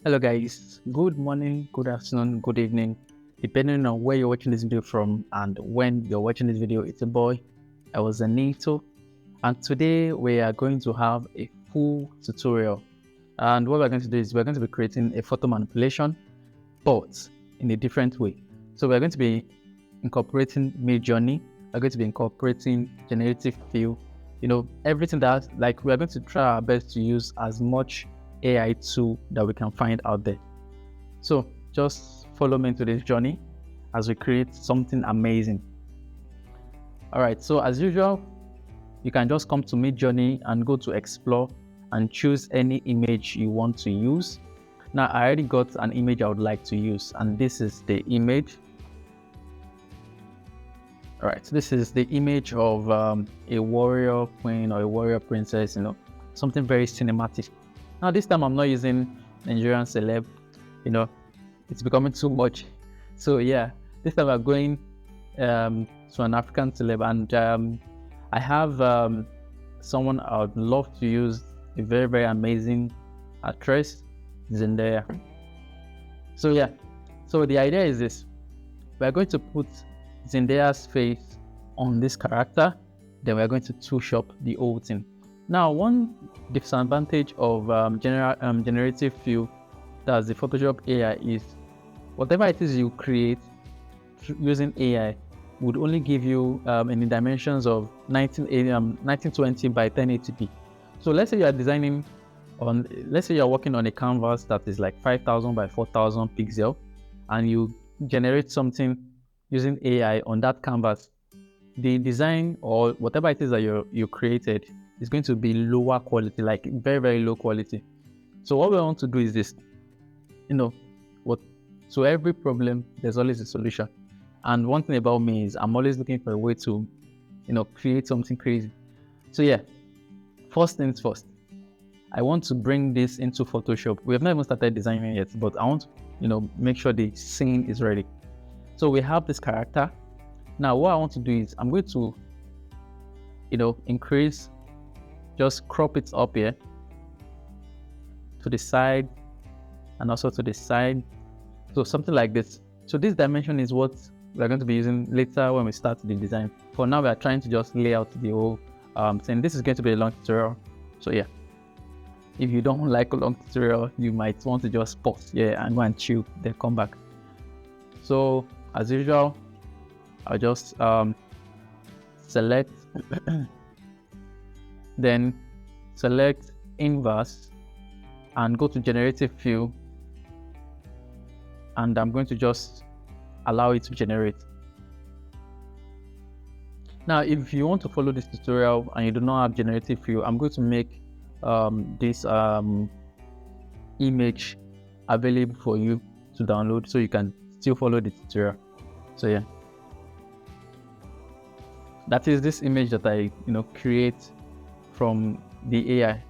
Hello guys, good morning, good afternoon, good evening, depending on where you're watching this video from and when you're watching this video. It's a boy, Elzenitho, and today we are going to have a full tutorial. And what we're going to do is we're going to be creating a photo manipulation, but in a different way. So we're going to be incorporating Midjourney, we're going to be incorporating generative fill, everything that we are going to try our best to use as much AI tool that we can find out there. So just follow me into this journey as we create something amazing. All right, so as usual, you can just come to Midjourney and go to explore and choose any image you want to use. Now I already got an image I would like to use, and this is the image. All right, so this is the image of a warrior queen or a warrior princess, something very cinematic. Now this time I'm not using Nigerian celeb, it's becoming too much. So yeah, this time I'm going to an African celeb, and I have someone I would love to use, a very, very amazing actress, Zendaya. So yeah, so the idea is this: we're going to put Zendaya's face on this character, then we're going to touch up the whole thing. Now, one disadvantage of generative fill, that's the Photoshop AI, is whatever it is you create using AI would only give you in the dimensions of 1920 by 1080p. So let's say you are designing on, let's say you're working on a canvas that is like 5000 by 4000 pixel, and you generate something using AI on that canvas. The design or whatever it is that you created is going to be lower quality, like very, very low quality. So what we want to do is this, so every problem, there's always a solution. And one thing about me is I'm always looking for a way to, create something crazy. So yeah, first things first, I want to bring this into Photoshop. We have not even started designing yet, but I want to, make sure the scene is ready. So we have this character. Now what I want to do is I'm going to, increase, just crop it up here to the side and also to the side. So something like this. So this dimension is what we're going to be using later when we start the design. For now, we are trying to just lay out the whole thing. This is going to be a long tutorial. So yeah, if you don't like a long tutorial, you might want to just pause here and go and chill, then come back. So as usual, I'll just select then select inverse and go to generative fill, and I'm going to just allow it to generate. Now if you want to follow this tutorial and you do not have generative fill, I'm going to make this image available for you to download so you can still follow the tutorial. So yeah, that is this image that I create from the AI.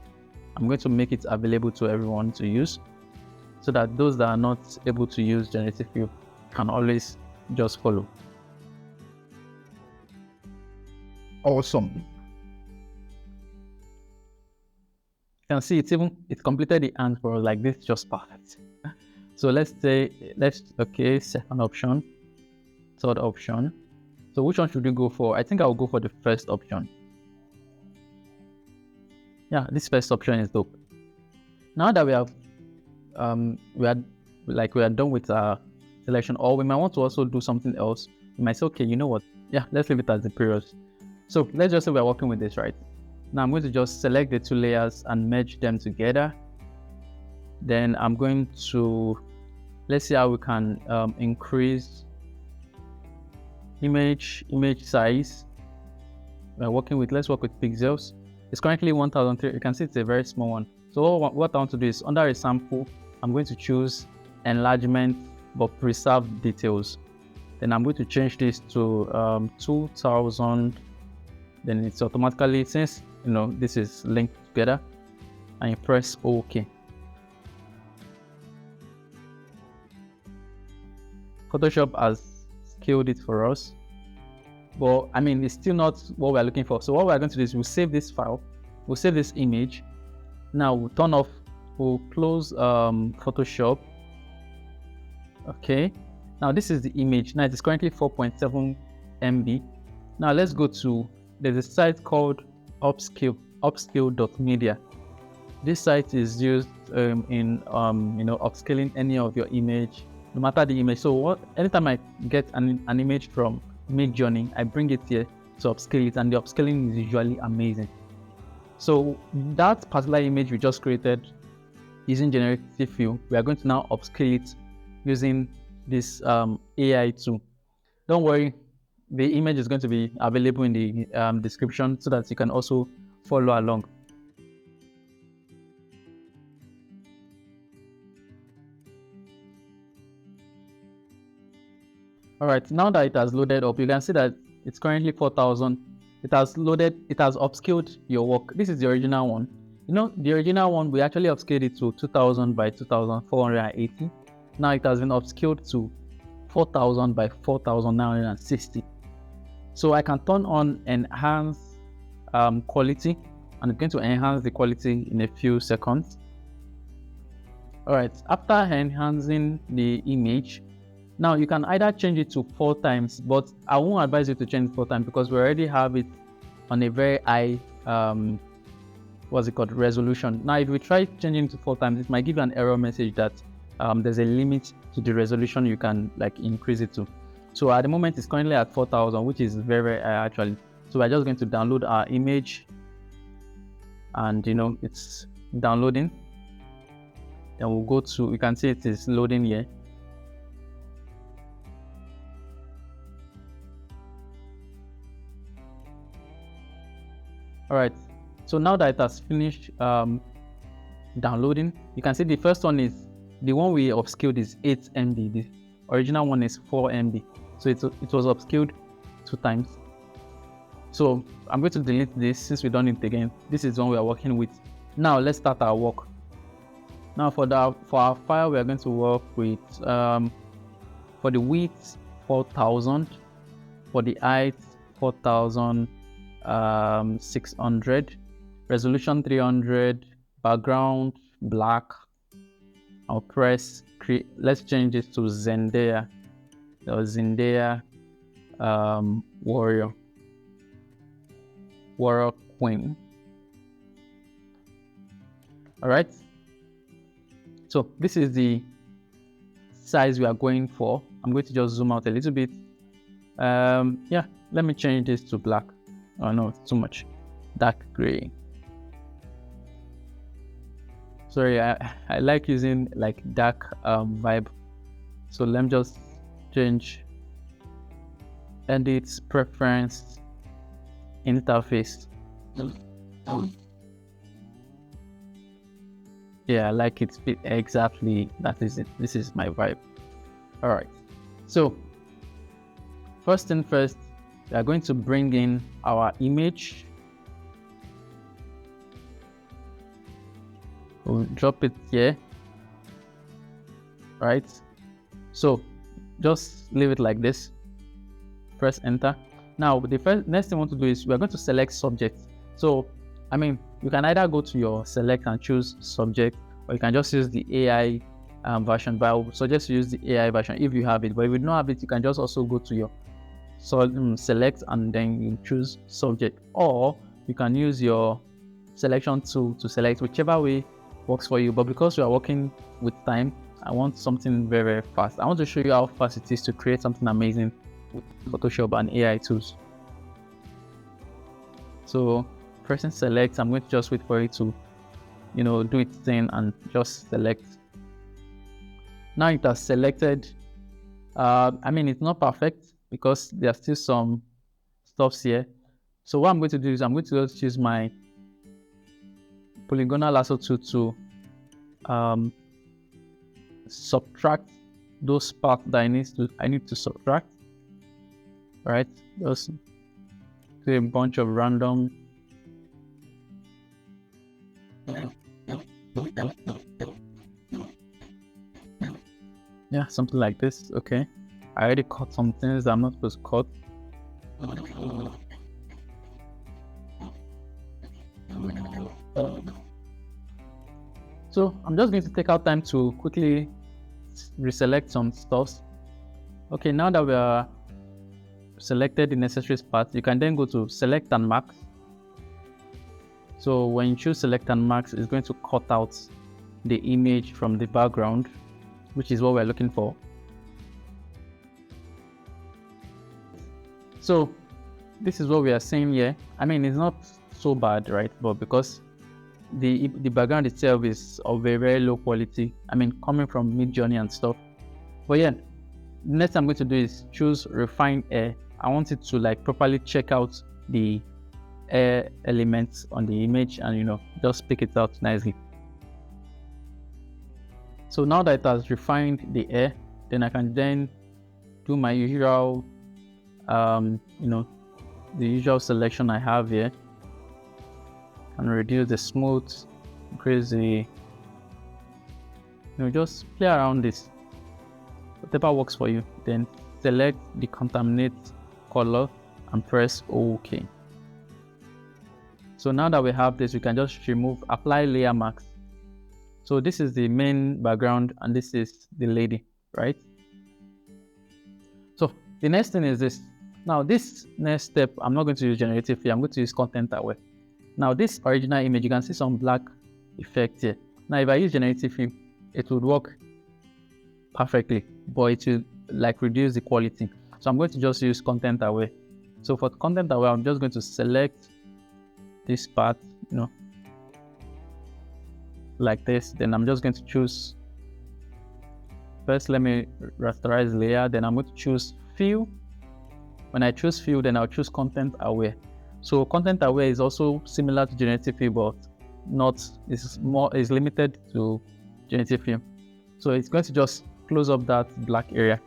I'm going to make it available to everyone to use, so that those that are not able to use generative fill can always just follow. Awesome. You can see it completed the hand for us like this, just perfect. So okay, second option, third option. So which one should we go for? I think I'll go for the first option. Yeah, this first option is dope. Now that we have we are done with our selection, or we might want to also do something else. We might say, okay, you know what? Yeah, let's leave it as the periods. So let's just say we're working with this, right? Now I'm going to just select the two layers and merge them together. Then I'm going to, let's see how we can increase image size. We're working with, let's work with pixels. It's currently 1003. You can see it's a very small one. So what I want to do is, under a sample, I'm going to choose enlargement but preserve details. Then I'm going to change this to 2000. Then it's automatically, since this is linked together, and you press OK. Photoshop has scaled it for us, but I mean, it's still not what we're looking for. So what we're going to do is we'll save this file, we'll save this image. Now we'll turn off we'll close Photoshop. Okay, now this is the image. Now it is currently 4.7 MB. Now let's go to, there's a site called upskill.media. This site is used in upscaling any of your image, no matter the image. So anytime I get an image from Midjourney, I bring it here to upscale it, and the upscaling is usually amazing. So that particular image we just created using generative fill, we are going to now upscale it using this AI tool. Don't worry, the image is going to be available in the description so that you can also follow along. All right, now that it has loaded up, you can see that it's currently 4,000. It has loaded, it has upscaled your work. This is the original one. You know, the original one, we actually upscaled it to 2000 by 2480. Now it has been upscaled to 4000 by 4960. So I can turn on enhance quality, and it's going to enhance the quality in a few seconds. All right, after enhancing the image, now you can either change it to 4 times, but I won't advise you to change it 4 times because we already have it on a very high resolution. Now if we try changing it to 4 times, it might give you an error message that there's a limit to the resolution you can increase it to. So at the moment it's currently at 4000, which is very high actually. So we're just going to download our image, and it's downloading. Then we'll go to, you can see it is loading here. All right, so now that it has finished downloading, you can see the first one is, the one we upscaled is 8 MB. The original one is 4 MB. So it was upscaled 2 times. So I'm going to delete this since we've done it again. This is one we are working with. Now let's start our work. Now for our file, we are going to work with, for the width 4000, for the height 4600, resolution 300, background black. I'll press create. Let's change this to Zendaya. Zendaya warrior queen. All right, so this is the size we are going for. I'm going to just zoom out a little bit. Yeah, let me change this to black. Oh no, it's too much. Dark gray. Sorry, I like using dark vibe. So let me just change edit preference interface. Yeah, I like it fit exactly. That is it. This is my vibe. All right, so first thing first, we are going to bring in our image. We'll drop it here. Right, so just leave it like this. Press enter. Now the next thing I want to do is we are going to select subject. So you can either go to your select and choose subject, or you can just use the AI version, but I would suggest to use the AI version if you have it. But if you don't have it, you can just also go to your select and then you choose subject, or you can use your selection tool to select, whichever way works for you. But because we are working with time, I want something very, very fast. I want to show you how fast it is to create something amazing with Photoshop and AI tools. So pressing select, I'm going to just wait for it to do its thing and just select. Now it has selected. It's not perfect because there are still some stuffs here. So what I'm going to do is I'm going to just use my polygonal lasso tool to subtract those parts that I need to subtract. All right, just do a bunch of random. Yeah, something like this. Okay, I already cut some things that I'm not supposed to cut. So I'm just going to take out time to quickly reselect some stuff. Okay, now that we are selected the necessary part, you can then go to select and mask. So when you choose select and mask, it's going to cut out the image from the background, which is what we're looking for. So this is what we are seeing here. I mean, it's not so bad, right? But because the background itself is of a very low quality, I mean, coming from Midjourney and stuff. But yeah, next I'm going to do is choose refine air. I want it to like properly check out the air elements on the image and just pick it out nicely. So now that it has refined the air, then I can then do my usual the usual selection I have here, and reduce the smooth, increase the just play around this, whatever works for you. Then select the contaminate color and press OK. So now that we have this, we can just remove apply layer mask. So this is the main background and this is the lady, right? So the next thing is this. Now this next step, I'm not going to use generative here, I'm going to use content aware. Now this original image, you can see some black effect here. Now if I use generative film, it would work perfectly, but it will like reduce the quality. So I'm going to just use content aware. So for content aware, I'm just going to select this part, like this. Then I'm just going to choose, first let me rasterize layer, then I'm going to choose fill. When I choose fill, then I'll choose content aware. So content aware is also similar to generative fill, but is limited to generative fill. So it's going to just close up that black area.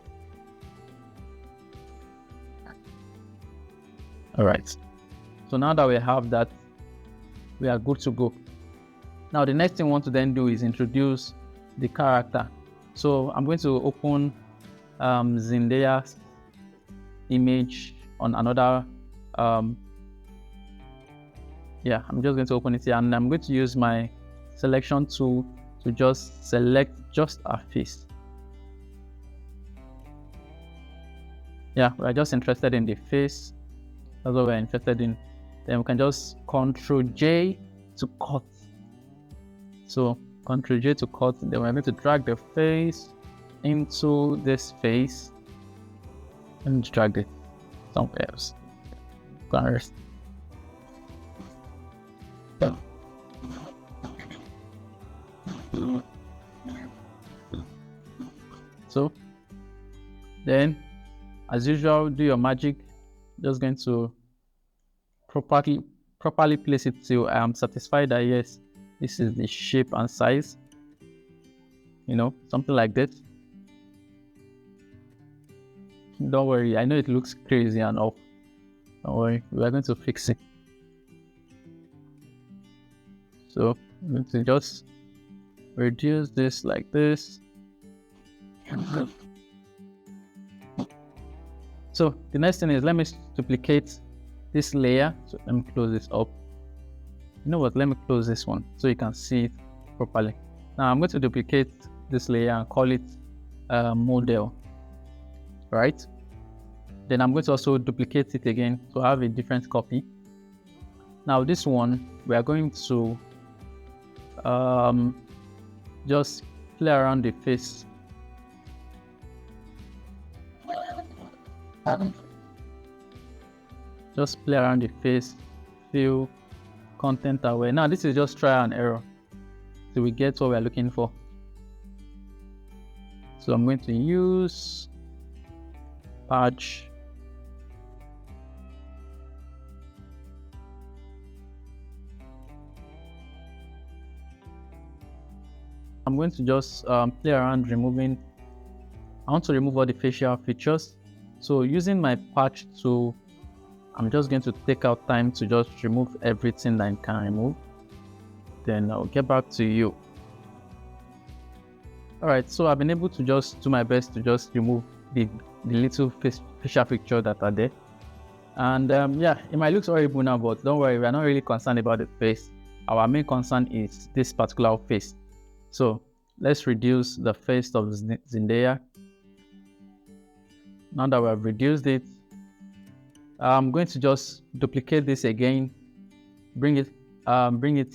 All right. So now that we have that, we are good to go. Now the next thing we want to then do is introduce the character. So I'm going to open Zendaya's image on another I'm just going to open it here, and I'm going to use my selection tool to just select just a face. We're just interested in the face. That's what we're interested in. Then we can just Ctrl J to cut. So Ctrl J to cut. Then we're going to drag the face into this face and drag it somewhere else. So then, as usual, do your magic. Just going to properly place it till I am satisfied that yes, this is the shape and size, something like that. Don't worry, I know it looks crazy and off. Don't worry, we are going to fix it. So I'm going to just reduce this like this. So the next thing is, let me duplicate this layer. So let me close this up. You know what, let me close this one so you can see it properly. Now I'm going to duplicate this layer and call it model, right? Then I'm going to also duplicate it again to have a different copy. Now this one, we are going to just play around the face. Just play around the face, fill, content aware. Now this is just try and error till we get what we're looking for. So I'm going to use patch. I'm going to just play around removing. I want to remove all the facial features. So using my patch tool, I'm just going to take out time to just remove everything that I can remove. Then I'll get back to you. Alright, so I've been able to just do my best to just remove the little facial feature that are there. And it might look horrible now, but don't worry, we're not really concerned about the face. Our main concern is this particular face. So let's reduce the face of Zendaya. Now that we have reduced it, I'm going to just duplicate this again, bring it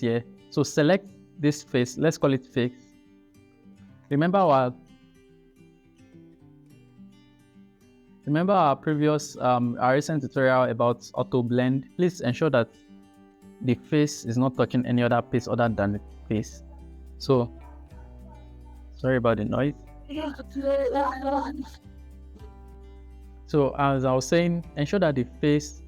here. So select this face, let's call it face. Remember our previous our recent tutorial about auto blend. Please ensure that the face is not touching any other piece other than the face. So sorry about the noise. So as I was saying, ensure that the face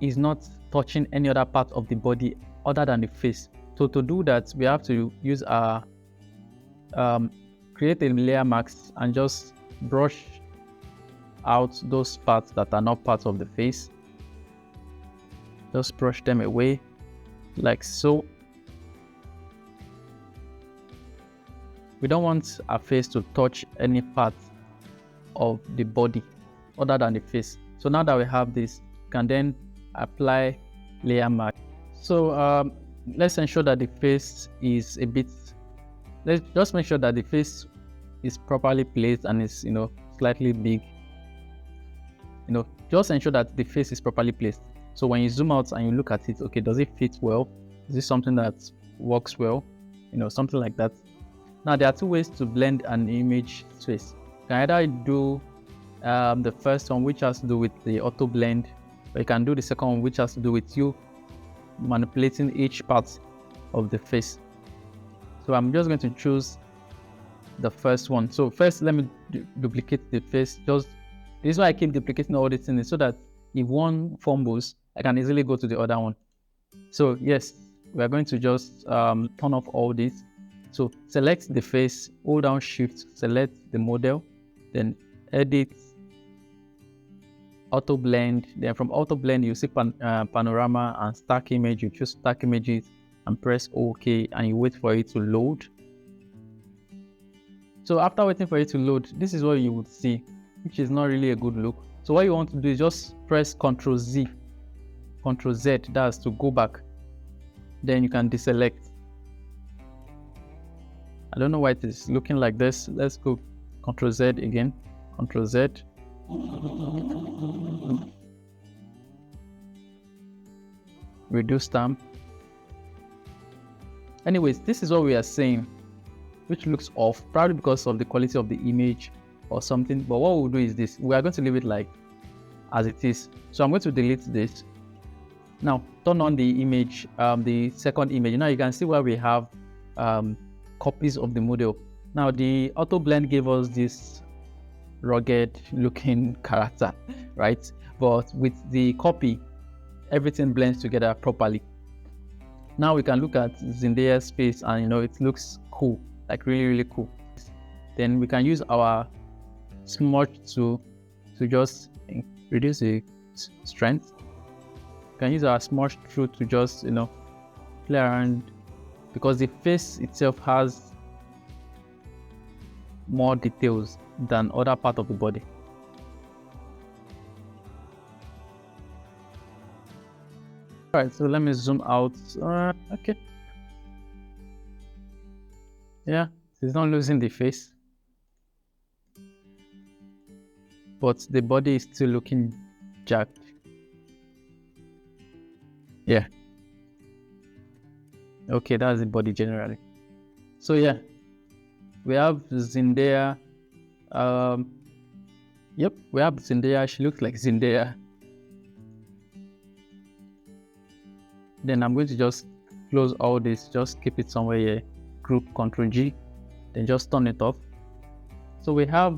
is not touching any other part of the body other than the face. So to do that, we have to use our create a layer mask and just brush out those parts that are not part of the face. Just brush them away like so. We don't want our face to touch any part of the body other than the face. So now that we have this, we can then apply layer mask. So let's ensure that the face is a bit, let's just make sure that the face is properly placed and is, slightly big. Just ensure that the face is properly placed. So when you zoom out and you look at it, okay, does it fit well? Is this something that works well? Something like that. Now there are two ways to blend an image face. You can either do the first one, which has to do with the auto blend, or you can do the second one, which has to do with you manipulating each part of the face. So I'm just going to choose the first one. So first, let me duplicate the face. This is why I keep duplicating all these things, so that if one fumbles, I can easily go to the other one. So yes, we are going to just turn off all this. So select the face, hold down Shift, select the model, then edit, auto blend. Then from auto blend, you see panorama and stack image. You choose stack images and press OK, and you wait for it to load. So after waiting for it to load, this is what you would see, which is not really a good look. So what you want to do is just press Ctrl Z, that's to go back. Then you can deselect. I don't know why it is looking like this. Let's go Ctrl Z again. Ctrl Z. Reduce stamp. Anyways, this is what we are saying, which looks off, probably because of the quality of the image or something. But what we'll do is this. We are going to leave it like as it is. So I'm going to delete this. Now turn on the image, the second image. Now you can see where we have copies of the model. Now the auto blend gave us this rugged looking character, right? But with the copy, everything blends together properly. Now we can look at Zendaya's face, and it looks cool, like really cool. Then we can use our smudge tool to just reduce the strength. We can use our smudge tool to just play around, because the face itself has more details than other part of the body. All right, so let me zoom out. Okay. Yeah, it's not losing the face, but the body is still looking jacked. Yeah. Okay, that's the body generally. So yeah, we have Zendaya. Yep, we have Zendaya. She looks like Zendaya. Then I'm going to just close all this, just keep it somewhere here, group Ctrl G, then just turn it off. So we have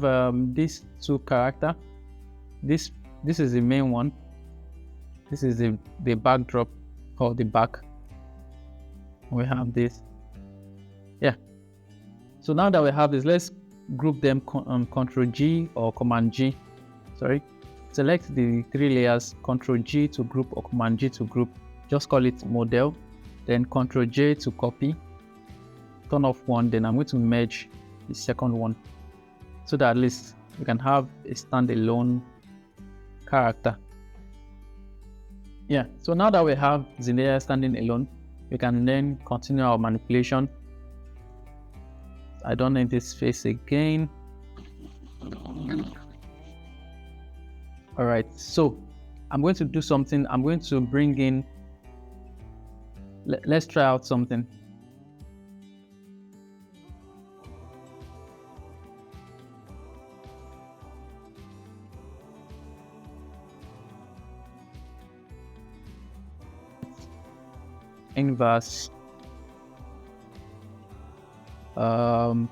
these two character. This is the main one. This is the backdrop, or the back. We have this. Yeah. So now that we have this, let's group them. Ctrl G or Command G. Sorry. Select the three layers. Ctrl G to group or Command G to group. Just call it model. Then Ctrl J to copy. Turn off one. Then I'm going to merge the second one, so that at least we can have a standalone character. Yeah. So now that we have Zendaya standing alone, we can then continue our manipulation. I don't need this face again. All right, so I'm going to do something. I'm going to bring in, let's try out something. Inverse fire,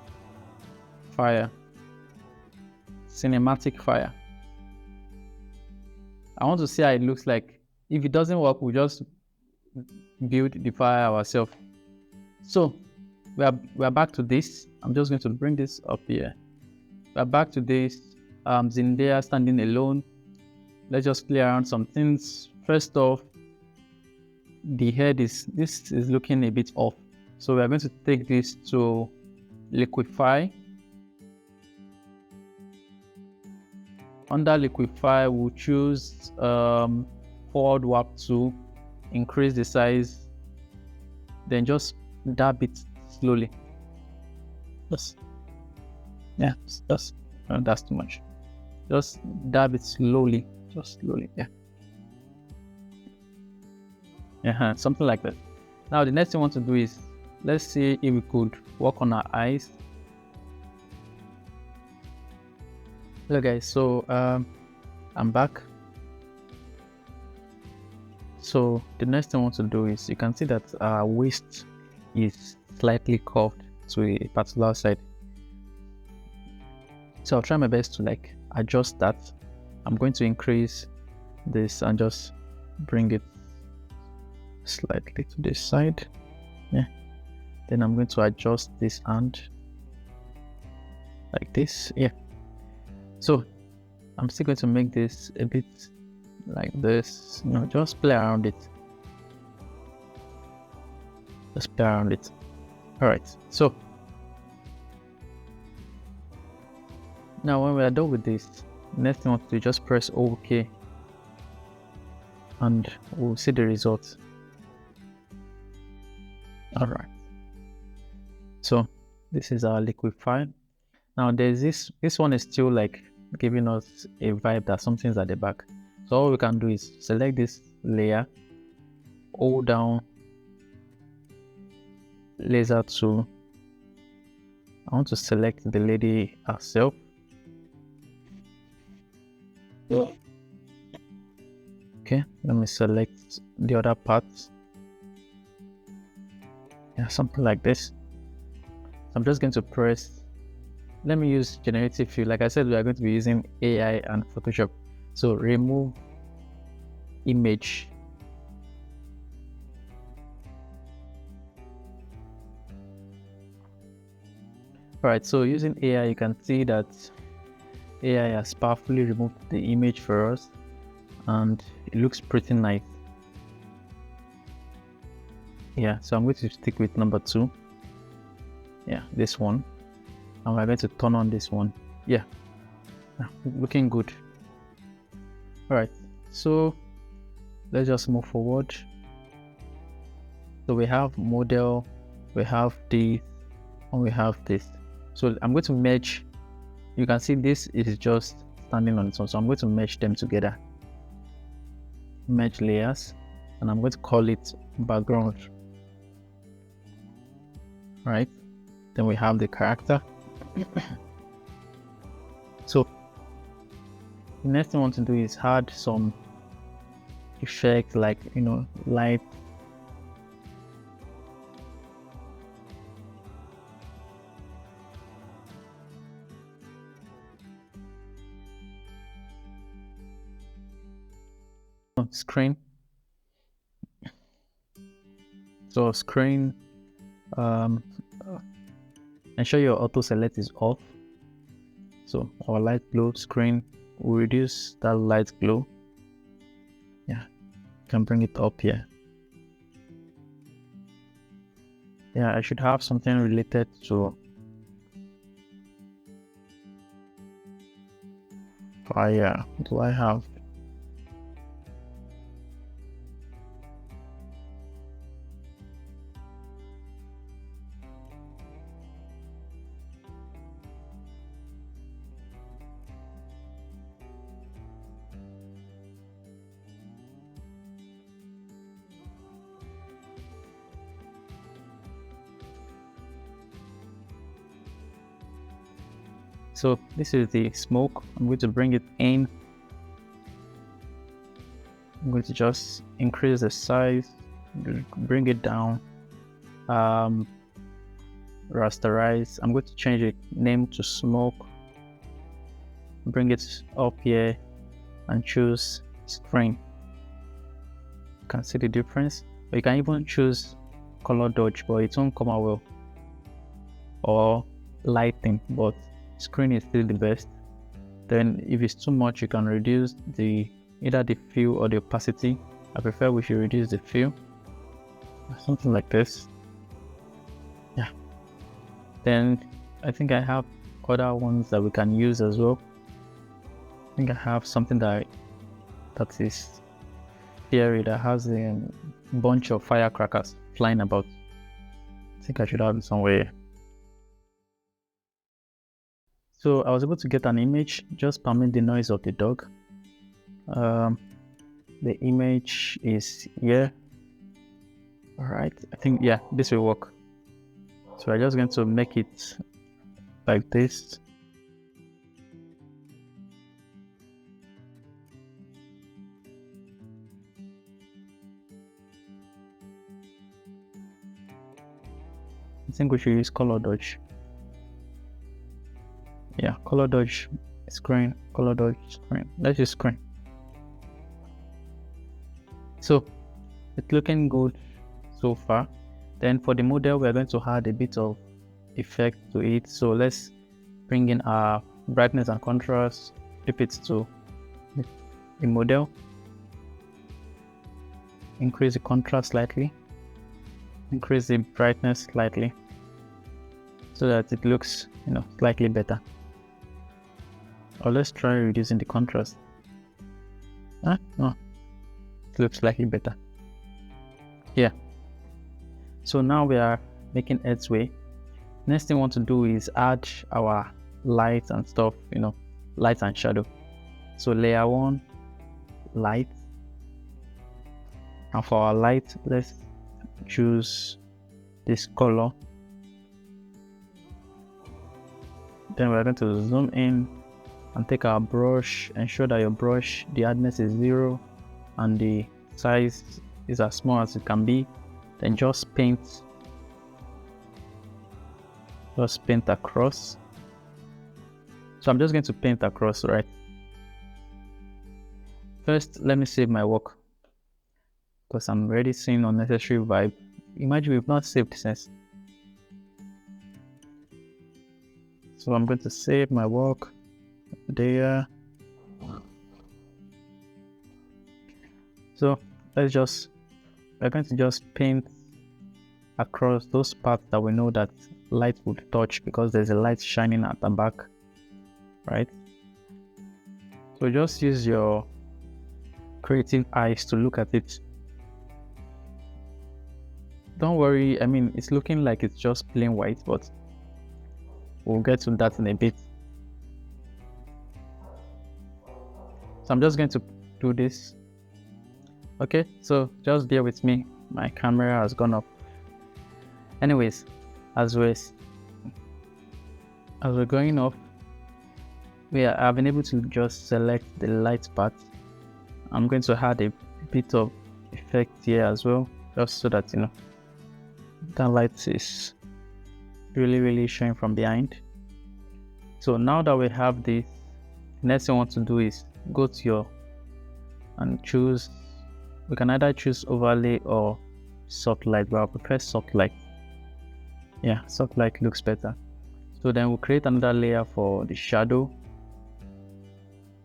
cinematic fire. I want to see how it looks like. If it doesn't work, we just build the fire ourselves. So we are back to this. I'm just going to bring this up here. We're back to this. Zendaya standing alone. Let's just play around some things. First off, the head is looking a bit off. So we're going to take this to liquify. Under liquify, we'll choose forward warp to increase the size. Then just dab it slowly. That's too much. Just dab it slowly. Just slowly. Something like that. Now the next thing I want to do is, let's see if we could work on our eyes. Hello guys, so I'm back. So the next thing I want to do is, you can see that our waist is slightly curved to a particular side. So I'll try my best to like adjust that. I'm going to increase this and just bring it slightly to this side. Then I'm going to adjust this hand like this. So I'm still going to make this a bit like this, just play around it. Just play around it. All right, so now when we are done with this, next thing I want to do, just press OK and we'll see the result. All right, so this is our liquify. Now there's this one is still like giving us a vibe that something's at the back. So all we can do is select this layer, hold down laser tool. I want to select the lady herself. Okay, let me select the other parts. Something like this. So I'm just going to press. Let me use generative fill. Like I said, we are going to be using AI and Photoshop. So remove image. Alright, so using AI, you can see that AI has powerfully removed the image for us and it looks pretty nice. So I'm going to stick with number 2. This one. And we're going to turn on this one. Looking good. Alright, so let's just move forward. So we have model, we have this, and we have this. So I'm going to merge. You can see this is just standing on its own. So I'm going to merge them together. Merge layers, and I'm going to call it background. Right, then we have the character. So the next thing I want to do is add some effect, like light. Screen. So screen, ensure your auto select is off. So our light glow screen will reduce that light glow. Can bring it up here. I should have something related to fire. Do I have? So this is the smoke. I'm going to bring it in. I'm going to just increase the size, bring it down, rasterize. I'm going to change the name to smoke, bring it up here and choose screen. You can see the difference. But you can even choose color dodge, but it won't come out well, or lighting, but screen is still the best. Then if it's too much, you can reduce either the fill or the opacity. I prefer we should reduce the fill, something like this. Yeah. Then I think I have other ones that we can use as well. I think I have something that is fiery, that has a bunch of firecrackers flying about. I think I should have it somewhere. So I was able to get an image, just permit the noise of the dog. The image is here. All right, I think, yeah, this will work. So I'm just going to make it like this. I think we should use color dodge. Yeah, color dodge screen, color dodge screen. Let's use screen. So it's looking good so far. Then for the model, we're going to add a bit of effect to it. So let's bring in our brightness and contrast, flip it to the model, increase the contrast slightly, increase the brightness slightly, so that it looks, slightly better. Or let's try reducing the contrast. No, it looks slightly better. Yeah. So now we are making headway. Next thing we want to do is add our light and stuff, light and shadow. So layer 1, light. And for our light, let's choose this color. Then we're going to zoom in and take our brush. Ensure that your brush, the hardness is 0 and the size is as small as it can be. Then just paint across. So I'm just going to paint across, right? First, let me save my work, because I'm already seeing unnecessary vibe. Imagine we've not saved since. So I'm going to save my work there. So we're going to just paint across those parts that we know that light would touch, because there's a light shining at the back, right? So just use your creative eyes to look at it. Don't worry, it's looking like it's just plain white, but we'll get to that in a bit. So I'm just going to do this. Okay, so just bear with me. My camera has gone up. Anyways, as we're going off, I've been able to just select the light part. I'm going to add a bit of effect here as well, just so that that light is really showing from behind. So now that we have this, next thing I want to do is go to and choose. We can either choose overlay or soft light, but I prefer soft light. Yeah, soft light looks better. So then we'll create another layer for the shadow.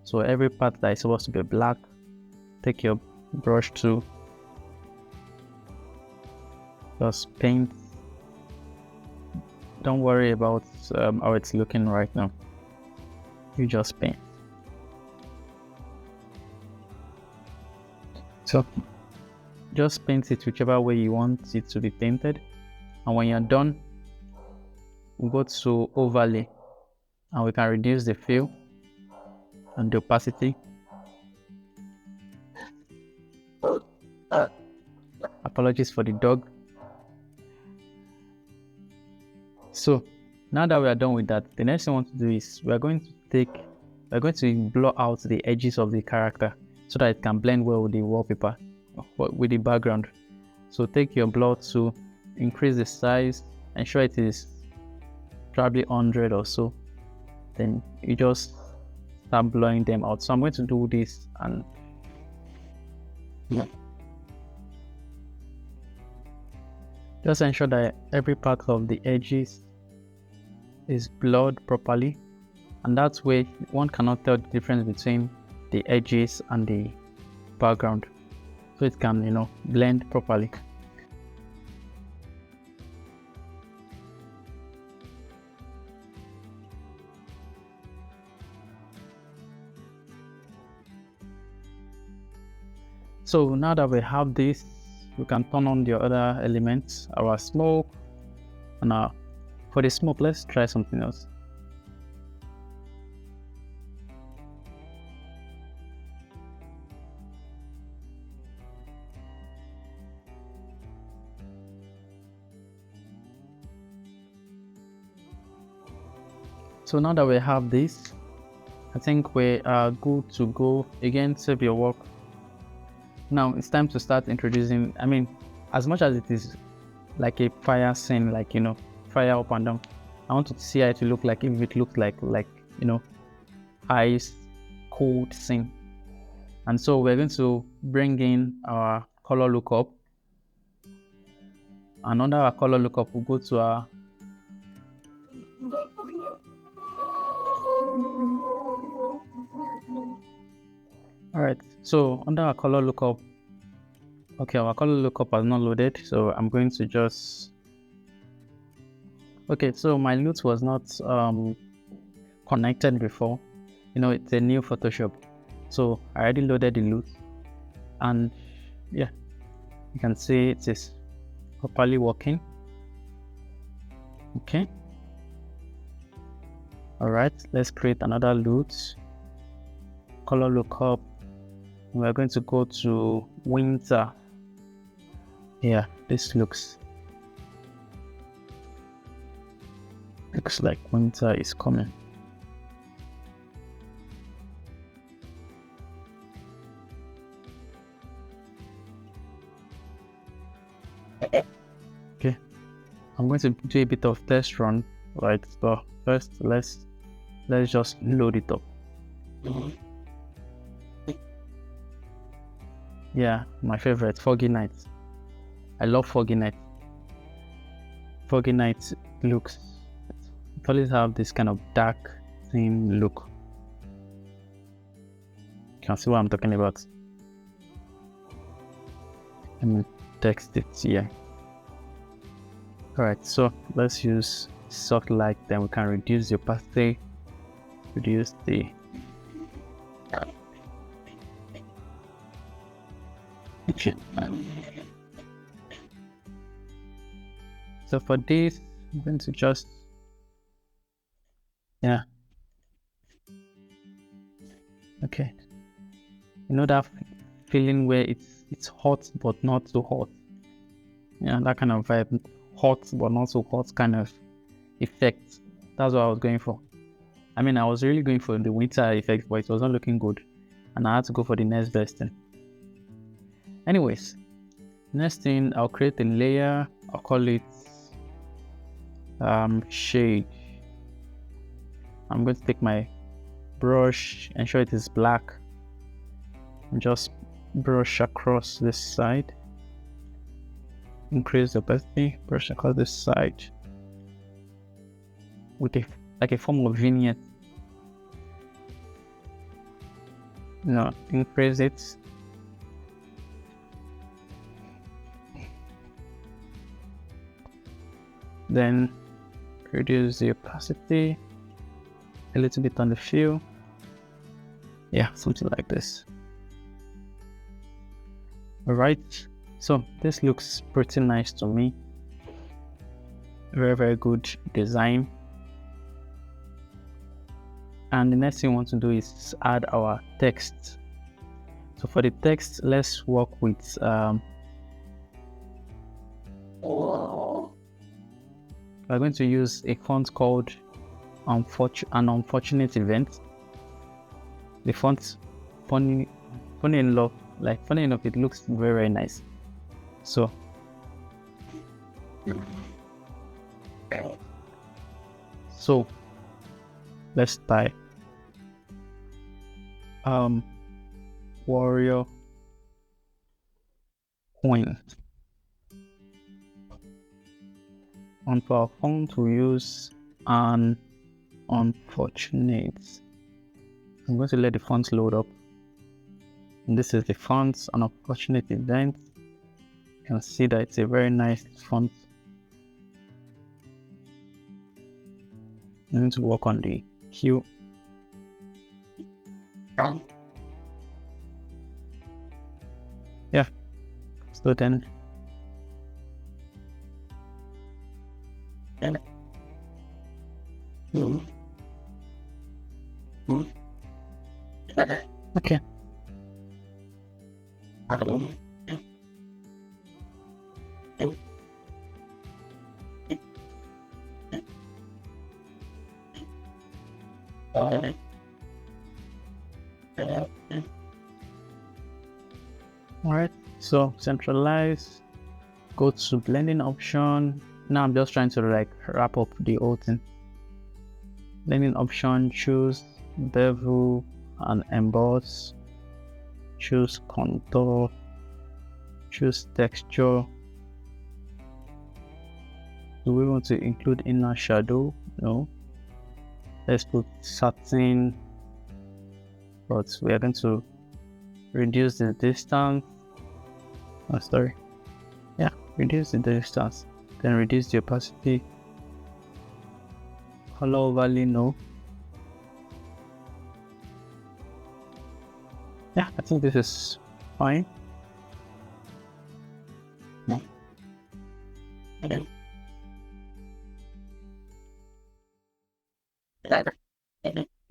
So every part that is supposed to be black, take your brush tool, just paint. Don't worry about how it's looking right now. You just paint. So just paint it whichever way you want it to be painted, and when you're done, we'll go to overlay and we can reduce the fill and the opacity. Apologies for the dog. So Now that we are done with that, the next thing I want to do is we're going to blur out the edges of the character so that it can blend well with the wallpaper, with the background. So take your blur tool, increase the size, ensure it is probably 100 or so. Then you just start blurring them out. So I'm going to do this and just ensure that every part of the edges is blurred properly, and that way one cannot tell the difference between the edges and the background, so it can blend properly. So now that we have this, we can turn on the other elements, our smoke, and for the smoke, let's try something else. So now that we have this, I think we are good to go. Again, save your work. Now it's time to start introducing, as much as it is like a fire scene, like fire up and down, I want to see how it will look like if it looks like ice cold scene. And so we're going to bring in our color lookup, and under our color lookup we'll go to our Alright, so under our color lookup, okay, our color lookup has not loaded, so I'm going to just so my loot was not connected before. It's a new Photoshop, so I already loaded the loot, and yeah, you can see it is properly working. Okay, alright, let's create another loot. Color lookup, we're going to go to winter. Yeah, this looks like winter is coming. Okay, I'm going to do a bit of test run, right? So first let's just load it up. Yeah, my favorite, Foggy Night. I love Foggy Night. Foggy Night looks, it always have this kind of dark theme look. You can see what I'm talking about. Let me text it here. Alright, so let's use soft light, then we can reduce the opacity, reduce the so for this, I'm going to just okay, that feeling where it's hot but not so hot, that kind of vibe, hot but not so hot kind of effect. That's what I was going for. I was really going for the winter effect, but it was not looking good, and I had to go for the next best thing. Anyways, next thing, I'll create a layer. I'll call it shade. I'm going to take my brush, ensure it is black, and just brush across this side. Increase the opacity, brush across this side with like a form of vignette. Increase it. Then reduce the opacity a little bit on the fill. Yeah, something like this. Alright, so this looks pretty nice to me. Very, very good design. And the next thing we want to do is add our text. So for the text, let's work with we're going to use a font called an unfortunate event. The font, funny enough, it looks very, very nice. So let's type warrior coin. On for our font, we use an unfortunate. I'm going to let the font load up. And this is the font, an unfortunate event. You can see that it's a very nice font. I'm going to work on the hue. Yeah. So then okay. Alright, so centralize, go to blending option. Now I'm just trying to like wrap up the whole thing. Blending option, choose bevel and emboss, choose contour, choose texture. Do we want to include inner shadow? No. Let's put satin, but we are going to reduce the distance. Oh, sorry. Yeah, reduce the distance. Then reduce the opacity. Color overlay, no. Yeah, I think this is fine.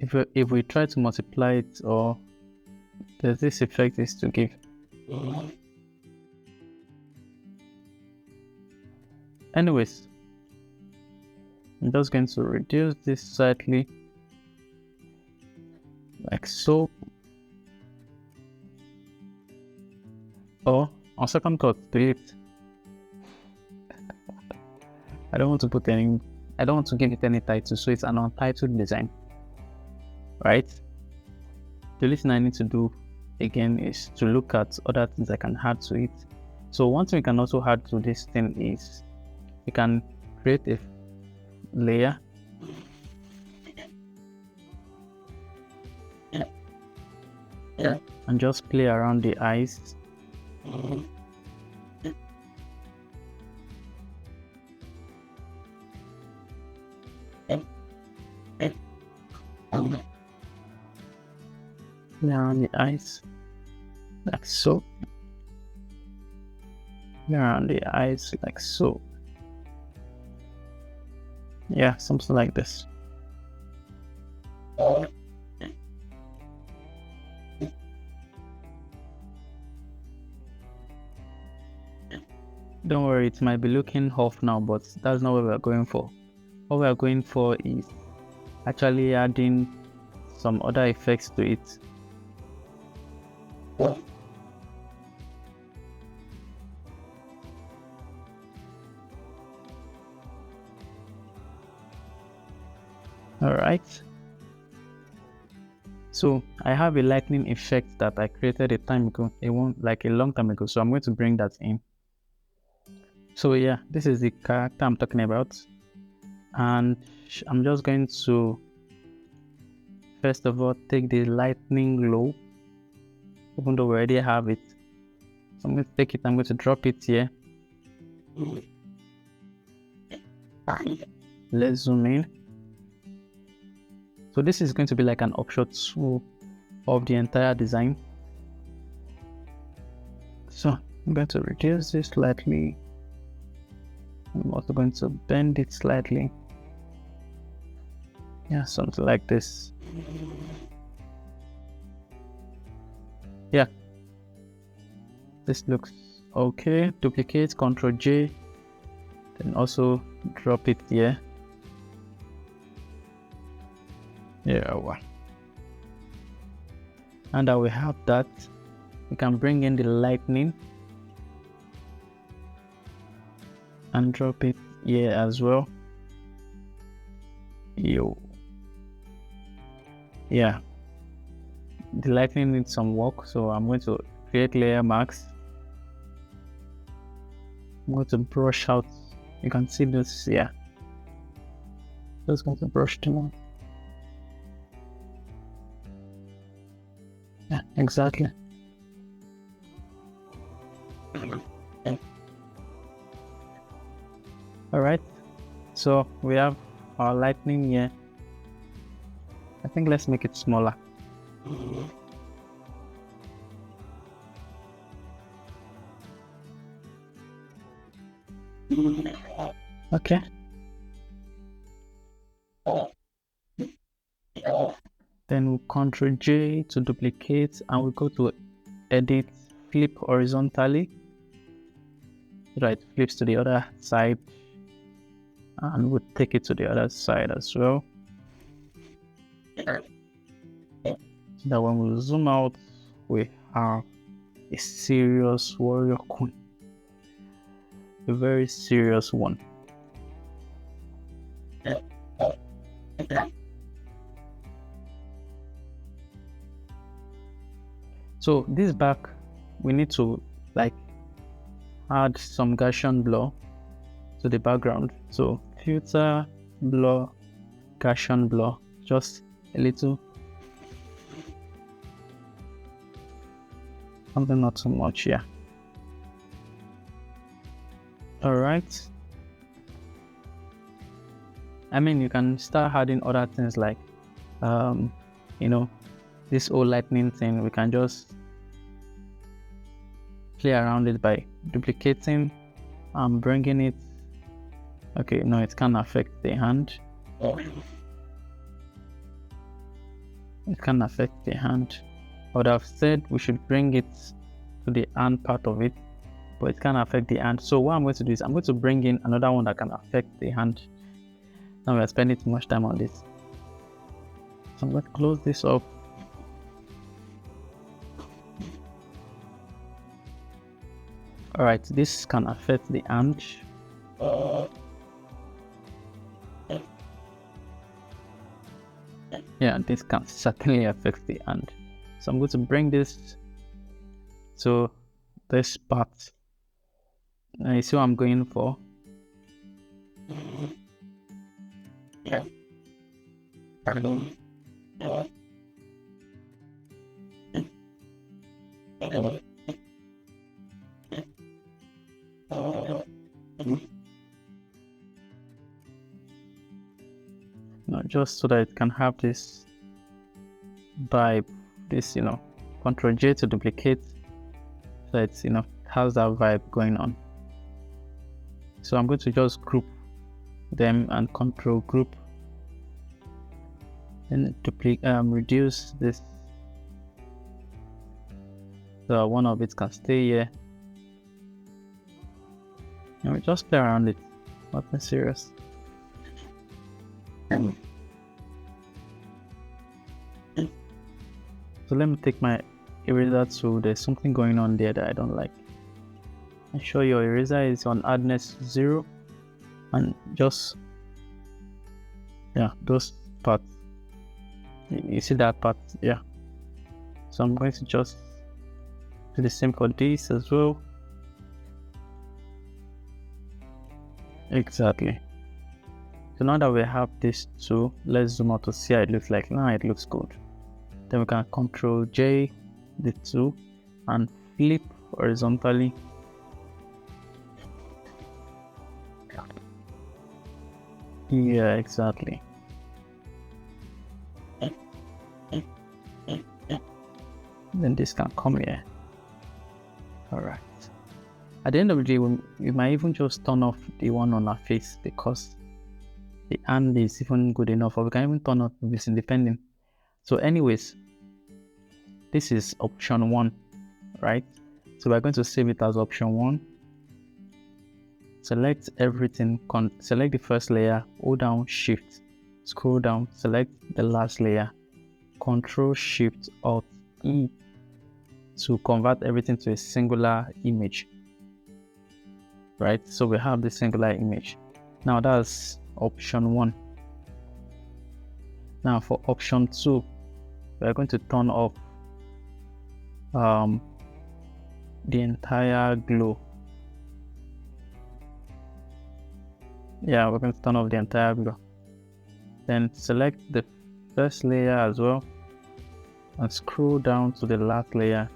If we try to multiply it, or there's this effect is to give. Anyways, I'm just going to reduce this slightly, like so. Or on second thought, delete. I don't want to give it any title, so it's an untitled design, right? The only thing I need to do again is to look at other things I can add to it. So one thing we can also add to this thing is we can create a layer and just play around the eyes. Around the eyes, like so. Around the eyes, like so. Yeah, something like this. Don't worry, it might be looking off now, but that's not what we're going for. What we're going for is actually adding some other effects to it. Alright, so I have a lightning effect that I created a long time ago, so I'm going to bring that in. So yeah, this is the character I'm talking about, and I'm just going to first of all take the lightning glow, even though we already have it. So I'm going to take it, I'm going to drop it here. Let's zoom in. So this is going to be like an offshot of the entire design. So I'm going to reduce this slightly. I'm also going to bend it slightly. Yeah, something like this. Yeah, this looks okay. Duplicate, Ctrl J, Then also drop it here. Yeah, well. And that we have that, we can bring in the lightning and drop it here as well. Yeah, the lightning needs some work, so I'm going to create layer marks. I'm going to brush out. You can see this here. Just going to brush them out. Yeah, exactly. All right, so we have our lightning here. I think let's make it smaller. Okay. Then we'll Ctrl J to duplicate, and we'll go to edit, flip horizontally. Right, flips to the other side, and we'll take it to the other side as well. That when we zoom out, we have a serious warrior queen, a very serious one. So this back, we need to like add some Gaussian blur to the background. So filter, blur, Gaussian blur, just a little, something not too much, yeah. All right. I mean, you can start adding other things like, this whole lightning thing. We can just play around it by duplicating and bringing it. Okay, no, it can affect the hand. It can affect the hand. I would have said we should bring it to the hand part of it, but it can affect the hand. So what I'm going to do is I'm going to bring in another one that can affect the hand. Now we are spending too much time on this. So I'm going to close this up. Alright, this can affect the hand. Yeah, this can certainly affect the hand. So I'm going to bring this to this part. And you see what I'm going for? No, just so that it can have this vibe, this, Ctrl J to duplicate, so it's, has that vibe going on. So I'm going to just group them and control group, and reduce this, so one of it can stay here, and we just play around it, nothing serious. So let me take my eraser tool. There's something going on there that I don't like. And show your eraser is on hardness 0, and just those parts. You see that part? Yeah. So I'm going to just do the same for this as well. Exactly. So now that we have this tool, let's zoom out to see how it looks like. Now it looks good. Then we can Ctrl J the tool and flip horizontally. Yeah, exactly. Then this can come here. Alright. At the end of the day, we might even just turn off the one on our face, because the hand is even good enough, or we can even turn off this independent. So anyways, this is option 1, right? So we're going to save it as option 1. select everything, select the first layer, hold down Shift, scroll down, select the last layer, Control Shift Alt E to convert everything to a singular image. Right, so we have the singular image. Now that's option 1. Now for option 2, we are going to turn off the entire glow. Yeah, we're going to turn off the entire glow. Then select the first layer as well and scroll down to the last layer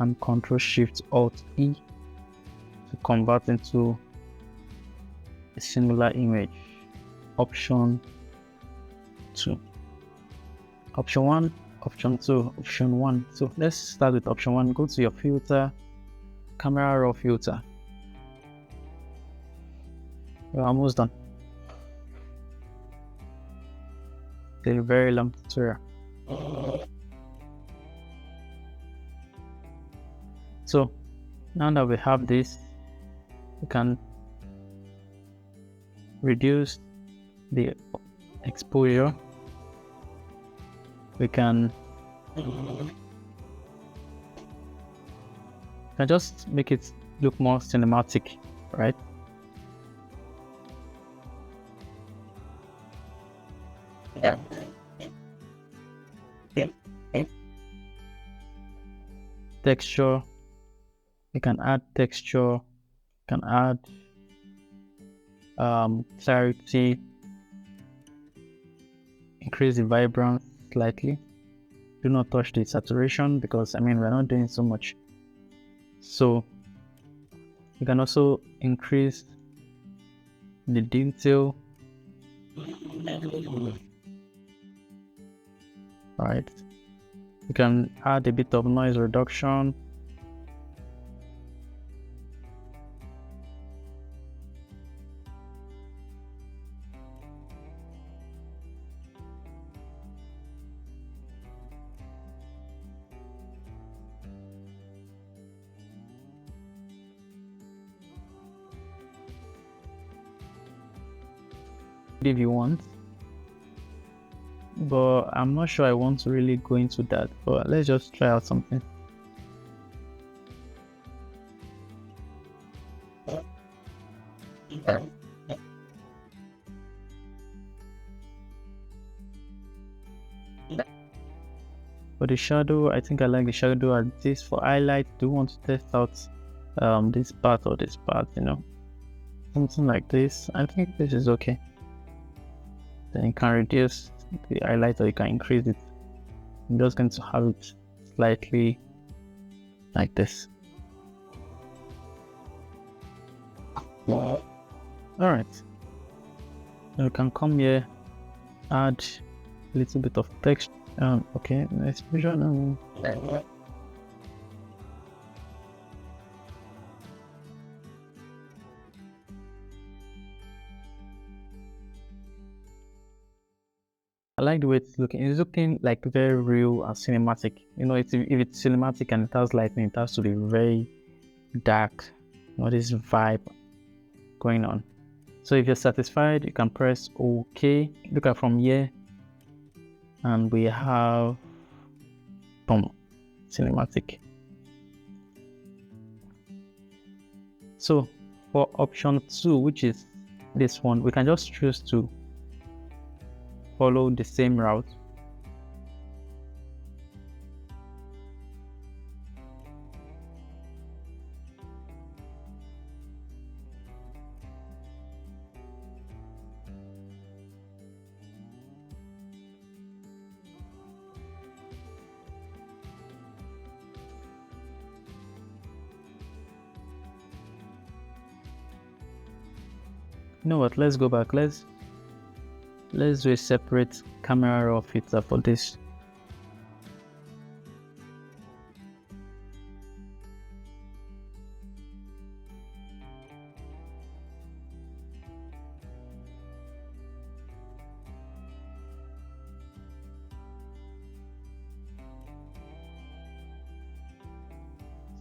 and Control Shift Alt E to convert into a singular image. Option 2. Option 1, option 2, option 1. So let's start with option 1. Go to your filter, camera raw filter. We're almost done. It's a very long tutorial. So now that we have this, we can reduce the exposure. We can just make it look more cinematic, right? Yeah. Texture. You can add texture. You can add clarity. Increase the vibrance slightly. Do not touch the saturation because we're not doing so much. So you can also increase the detail. Right. You can add a bit of noise reduction. If you want, but I'm not sure I want to really go into that, but let's just try out something. For the shadow, I think I like the shadow as this. For highlight, do want to test out this part or this part, something like this. I think this is okay. Then you can reduce the highlight or you can increase it. I'm just going to have it slightly like this. Alright, you can come here, add a little bit of text. Okay, let's vision. I like the way it's looking. It's looking like very real and cinematic. If it's cinematic and it has lightning, it has to be very dark. This vibe going on. So if you're satisfied, you can press OK. Look at from here, and we have boom, cinematic. So for option 2, which is this one, we can just choose to follow the same route. You know what, let's go back. Let's do a separate camera raw filter for this.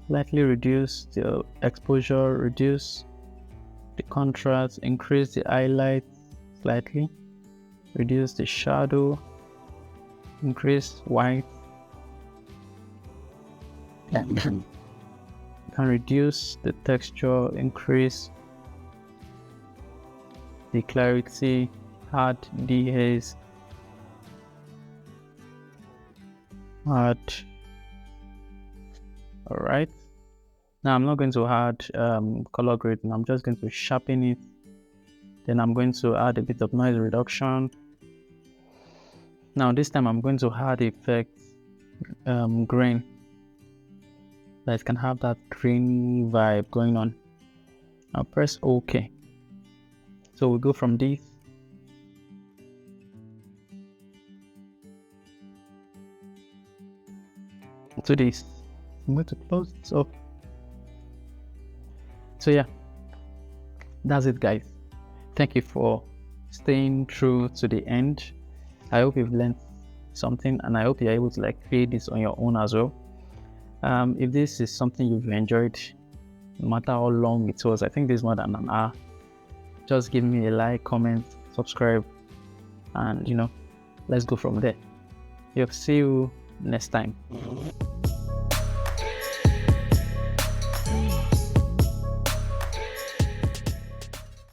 Slightly reduce the exposure, reduce the contrast, increase the highlight slightly, reduce the shadow, increase white, can reduce the texture, increase the clarity, add dehaze, add. All right, now I'm not going to add color grading. I'm just going to sharpen it. Then I'm going to add a bit of noise reduction. Now this time I'm going to add effect grain, that can have that green vibe going on. I'll press OK. So we go from this to this. I'm going to close this up. So yeah, that's it, guys. Thank you for staying through to the end. I hope you've learned something, and I hope you're able to create this on your own as well. If this is something you've enjoyed, no matter how long it was, I think this is more than an hour, just give me a like, comment, subscribe, and let's go from there. See you next time.